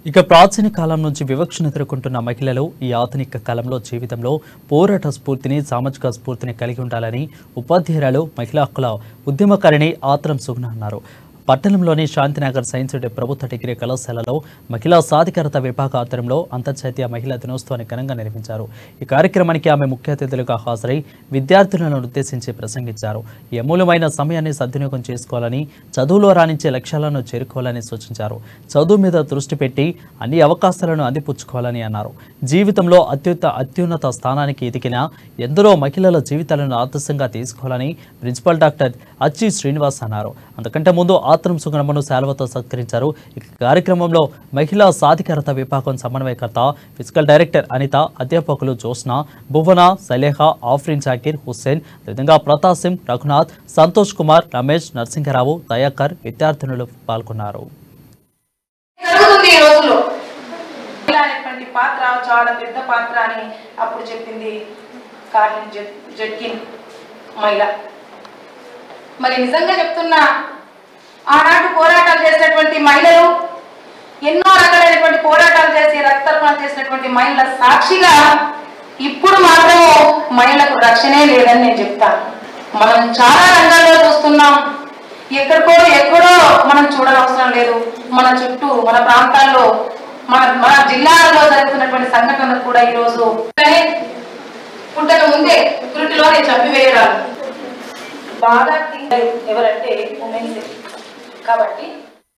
ఇక ప్రాచీన కాలం నుంచి వివక్షను ఎదుర్కొంటున్న మహిళలు ఈ ఆధునిక కాలంలో జీవితంలో పోరాట స్ఫూర్తిని సామాజిక స్ఫూర్తిని కలిగి ఉండాలని ఉపాధ్యాయురాలు మహిళా హక్కుల ఉద్యమకారిణి ఆత్రం సుగుణ అన్నారు. పట్టణంలోని శాంతినగర్ సైన్స్ ప్రభుత్వ డిగ్రీ కళాశాలలో మహిళా సాధికారత విభాగ ఆధ్వర్యంలో అంతర్జాతీయ మహిళా దినోత్సవాన్ని ఘనంగా నిర్వహించారు. ఈ కార్యక్రమానికి ఆమె ముఖ్య అతిథులుగా హాజరై విద్యార్థులను ఉద్దేశించి ప్రసంగించారు. ఈ అమూల్యమైన సమయాన్ని సద్వినియోగం చేసుకోవాలని, చదువులో రాణించే లక్ష్యాలను చేరుకోవాలని సూచించారు. చదువు మీద దృష్టి పెట్టి అన్ని అవకాశాలను అందిపుచ్చుకోవాలని అన్నారు. జీవితంలో అత్యున్నత స్థానానికి ఎదిగిన ఎందరో మహిళల జీవితాలను ఆదర్శంగా తీసుకోవాలని ప్రిన్సిపల్ డాక్టర్ అచ్చి శ్రీనివాస్ అన్నారు. అంతకంటే ముందు ఆత్రం సుగుణమ్మను శాలువతో సత్కరించారు. ఈ కార్యక్రమంలో మహిళా సాధికారత విభాగం సమన్వయకర్త ఫిజికల్ డైరెక్టర్ అనిత, అధ్యాపకులు జోస్న, భువన, సలేహ, ఆఫ్రిన్ జాకీర్, హుస్సేన్, విధంగా ప్రతాప్ సింగ్, రఘునాథ్, సంతోష్ కుమార్, రమేష్, నరసింహరావు, దయాకర్ విద్యార్థినులు పాల్గొన్నారు. పాత్ర చాలా పెద్ద పాత్ర అని అప్పుడు చెప్పింది కార్లిన్ జెట్కిన్ మహిళ. మరి నిజంగా చెప్తున్నా, ఆనాడు పోరాటాలు చేసినటువంటి మహిళలు, ఎన్నో రకాలైనటువంటి పోరాటాలు చేసి రక్తర్పణ చేసినటువంటి మహిళల సాక్షిగా ఇప్పుడు మాత్రం మహిళలకు రక్షణే లేదని నేను చెప్తాను. మనం చాలా రంగాల్లో చూస్తున్నాం. ఎక్కడో మనం చూడనవసరం లేదు. మన చుట్టూ, మన ప్రాంతాల్లో, మన జిల్లాలలో జరుగుతున్నటువంటి సంఘటనలు కూడా ఈరోజు పుట్టక ముందే పురిటిలోనే చంపివేయడాలు బాగా ఎవరంటే ఉమెన్స్. కాబట్టి